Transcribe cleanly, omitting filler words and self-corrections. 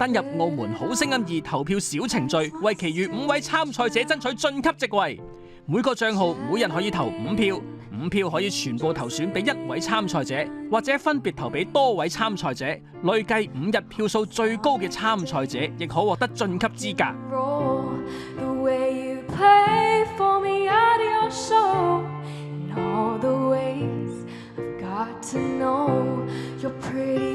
登入澳門好聲音2投票小程序，為其餘5位參賽者爭取晉級席位。每個帳號每人可以投5票，5票可以全部投選俾1位參賽者，或者分別投俾多位參賽者。累計5日票數最高嘅參賽者，亦可獲得晉級資格。To know you're pretty